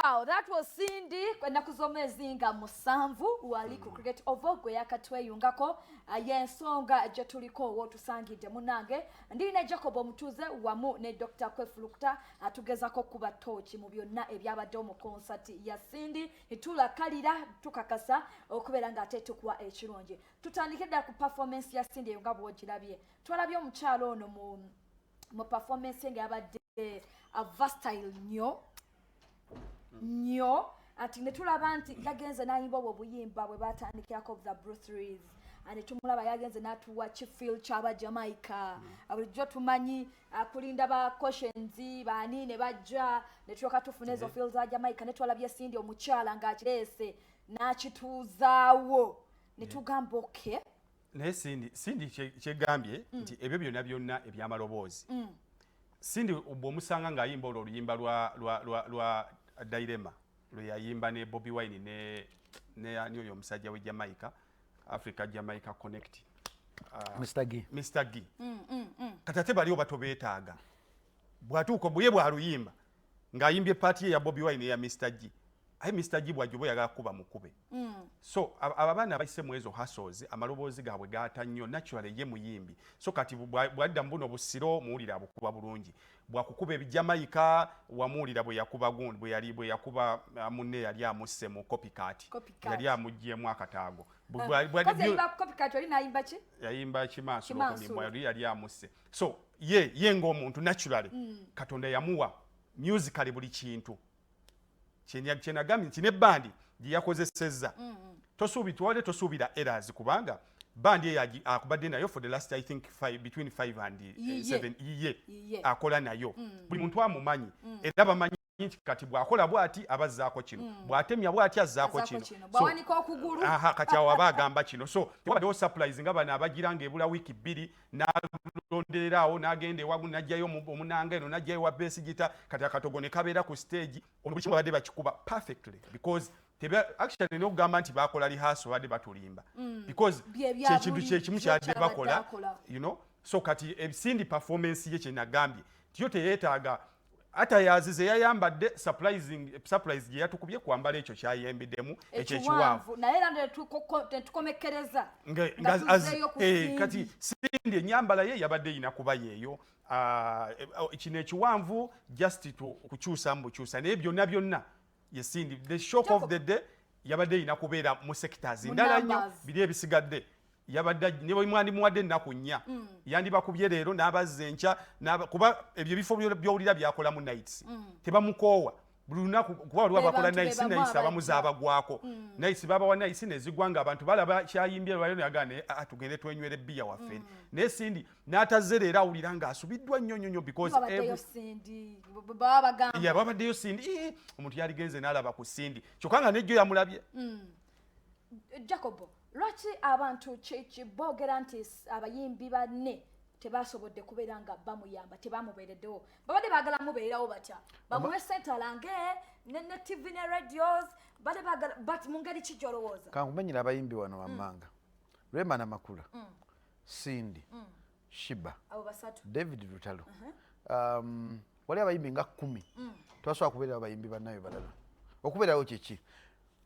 Wow, that was Cindy kwenda kusoma ezinga musanvu wali ku cricket ovogwe yakatweyungako yensonga je tuliko wotusangide munange ndine Jacob Omutuuze wamu ne Dr. Kwefulukta atugezako kuba tochi mu byonna ebyabadde mu concert ya Cindy itula kalira tukakasa okubera nga ate tukwa ekirungi tutandikira ku performance ya Cindy nga bwogirabye twalabye omukyalo ono mu performance nga yabadde versatile nyo ati netulaba nti yagenze nayimba obuyimba bwe batandikirako the Bruce ane tumulaba yagenze natuwa chifil chaba Jamaica abulijjo tumanyi kulinda ba cautions bani ne bajja netuka tufune zo feel za Jamaica netwalabye Cindy omukyala nga akirese nakituuzaawo netugamba okay ne Cindy kyegambye nti ebyo byonna byonna ebyamalobozi Cindy omusanga nga ayimba oluyimba lwa Rema lwe yayimba ne Bobby Wine ne aniyo omusajja we Jamaica Africa Jamaica Connect Mr. G katate bali obato betaaga bwatuuko buye bwaluyimba ng'ayimbye party ya Bobby Wine ya Mr. G ayi Mr. G bwajubo yagala kuba mukube so ababana abayise mwezo hustles amalobozi gaabwe gaata nnyo naturally ye muyimbi so kati bwadda mbuno busiro muwulira abukuba bulungi bwakukuba ebijamaika wamuwulira bwe yakuba gundi bwe yakuba munne yali amusse mu copycat yali amuggyemu akataago copycat oli nayimba ki yayimba kimaaso n'okunimba yali amusse so ye ng'omuntu naturally Katonda yamuwa musically buli kintu kyenagambye nti ne bandi gye yakozesezza tosuubira errors kubanga bandi eyo akubadde nayo for the last I think between 5 and 7 years akola nayo buli muntu amumanyi era bamanyi nti kati bwakola bwati abazzaako kino bwatemya bwati azzaako kino bawanika okugulu kati awo aba agamba kino so tewabaddewo surprise nga bano abagiranga ebula wiiki 2 n'alondererawo n'agenda ewamu n'ajjayo omunanga eno n'ajjayo wa besigita kati akatogo ne kabeera ku stage buli kimu badde bakikuba perfectly because actually n'okugamba nti bakola rehearsal badde batulimba because kyekintu kyekimu kyadde bakola you know so kati Cindy performance ye kyenagambye tiyo teyeetaaga ata yazize yayambadde surprise gye yatukubye kwambala ekyo kyayembiddemu ekyekiwanvu naye era tukomekereza kati Cindy enyambala ye yabadde ina kuba yeeyo kino ekiwanvu just kukyusa mbukyusa naye byonna ye Cindy the shock of the day yabadde ina kubeera mu sectors ndala nnyo biri ebisigadde yabadde ne mwandi muwadde ennaku 4 yandibakubye leero n'abazza enkya kuba ebyo bifo by'owulira byakola mu nights tebamukoowa buli lunaku kuba waliwo abakola nights abamuzaaba gwako nights babawa nights nezigwanga abantu balaba kyayimbye lwayo nagane tugende twenywere bbiya waffe naye Cindy n'atazze leero awulira ng'asubiddwa nnyo because babaddeyo Cindy omuntu yaligenze n'alaba ku Cindy kyokka nga nejjo yamulabye Jacob lwaki abantu boogera nti abayimbi banne tebasobodde kubeera nga bamuyamba tebamubeereddewo babadde baagala mubeerawo batya bamuwe sente alange ne TV ne radios badde baagala but mu ngeri ki gy'olowooza kankumenyera abayimbi wano wammanga Rema Namakula Cindy Shiba abo basatu David Lutalo wali abayimbi nga 10 twasobola kubeera abayimbi bannayo balala okubeerawo kiki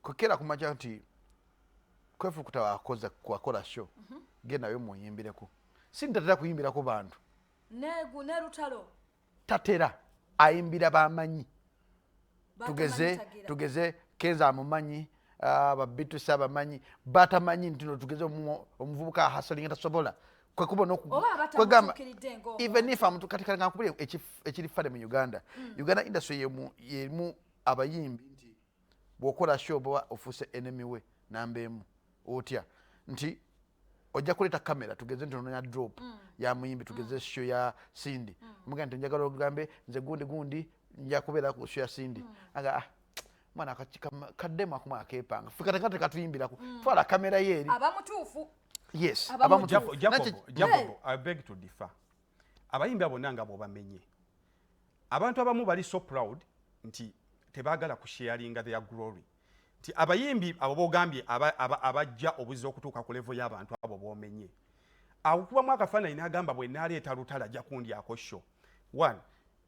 kwekera kumaca nti Kwefulukta wakola show gendayo muyimbireko Cindy tatera kuyimbirako bantu ne Lutalo tatera ayimbira bamanyi tugeze Kenza amumanyi babitu abamanyi batamanyi ntino tugeze omuvubuka hasalinga tasobola kwekubona kwegamba even if amuntu katikati ngankubire ekiri fale mu Uganda industry yemu abayimbi nti bw'okola show bwa ofuse enemy we namba emu otya nti ojja kuleta kamera tugeze ntononya drop ya muyimbi tugeze show ya Cindy muga nti njagala ogambe nze gundi nja kubeera ku show ya Cindy aga mwana akachika kaddemu akuma akepanga fikata katuyimbirako twala kamera yeri abamutuufu yes Jacob I beg to differ abayimbi abo nanga bo bamenye abantu abamu bali so proud nti tebagala kusharinga their glory nti abayimbi abo bogambye abajja obuzi okutuuka ku level y'abantu abo bomenye akuba mwaka fana inagamba bwe naleeta lutala ja kundi akosho one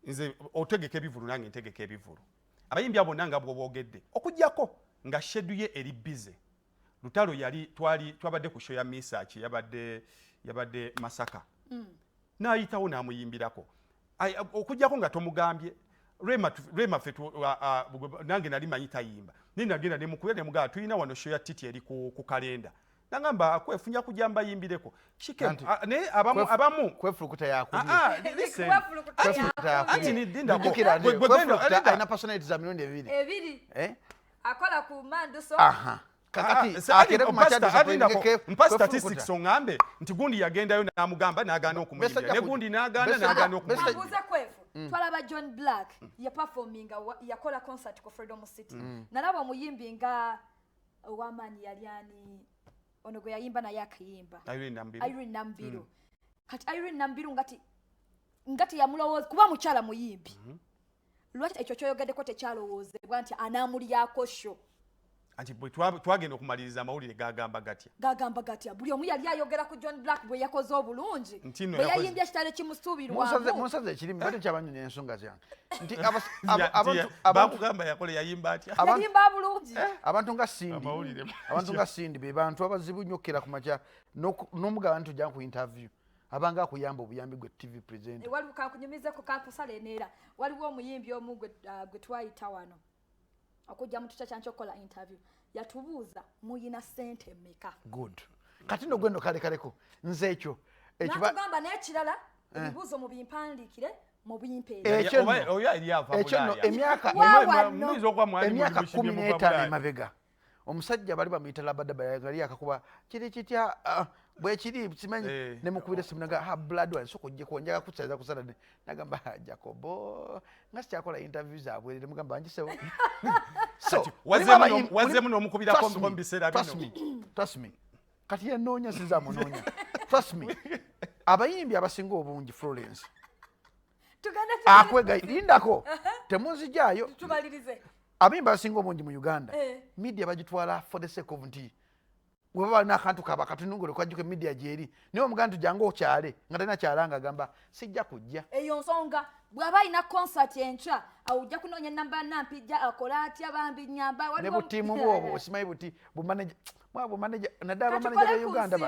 nze otegeke ebivulu nange ntegeke ebivulu abayimbi abo nanga bwo bogedde okujjako nga schedule eri busy lutalo yali twabadde ku show ya research yabadde Masaka n'ayitawo n'amuyimbirako okujjako nga tomugambye Rema fetu nange nali manyi tayimba ninagenda ne mukubye ne mugaa tulina wano show ya titi eri ku kalenda nangamba kwefunya kujamba yimbireko chicken ne abamu kwefulukuta yakubye listen kwefulukuta yakubye ati ni dinda ko kwefulukuta aina personality za milioni ebiri akola ku manduso kakati akere ku machadi mpa statistics ongambe nti gundi yagendayo n'amugamba n'agaana okumuyimbira ne gundi n'agaana okumuyimbira kwefu twalaba John Black ya performing yakola concert ku Freedom City nalaba muyimbi nga owamani yaliani ono gwe yayimba na yakayimba Irene Nambiru kati Irene Nambiru ngati yamulowooza kuba mukyala muyimbi lwaki ekyo kyoyogeddeko tekyalowoozebwa nti anaamuliyako show anti bwe twagenda okumaliriza amawulire gagamba gatya buli omu yali ayogera ku John Black bwe yakoze obulungi bwe yayimbya kitale kimusuubirwamu munsaze ekirimu bate kyabanyonya ensonga zange nti bakugamba yakole yayimba atya yayimba bulungi abantu nga Cindy be bantu abazibu nnyo okukera ku makya n'omugaba nti ojja ku interview abanga akuyamba obuyambi gwe TV presenter waliwo kakunyumizeko kakusala eneera waliwo omuyimbi omu gwe twayita wano okujja mu tucha kyancho kola interview yatubuuza muyina sente mmeka good kati no gwendo kaleko nze ekyo natugamba n'ekirala ebibuuzo mu bimpandikire mu bimpeera oyo eri ava bulaya emyaka 15 mabega omusajja bali bamuyita labada yali akakuba kiri kitya bwe kiri simanyi ne mukubira simunaga blood wine soko gye konjaga kusaza kusala nagamba Jacobo ngasityakola interview zaabwe ne mugamba anjisewo so wazemu n'omukubira ko mbisera bino trust me kati yanoonya siza munoonya trust me abayimbi abasinga obungi Florence akwega lindako temunzijayo tubalirize abayimbi abasinga obungi mu Uganda media bagitwala for the sake of nti weba n'akantu kaba katunungule kwajjuke media jeri naye omugantu jangu okyale nga talina kyalanga agamba sijja kujja eyo nsonga bw'aba alina concert enkya awujja kunoonya namba nampijja akola atya bambi nyamba ne butiimu bwobo osimayi buti bumaneja nadala bamaneja ba Uganda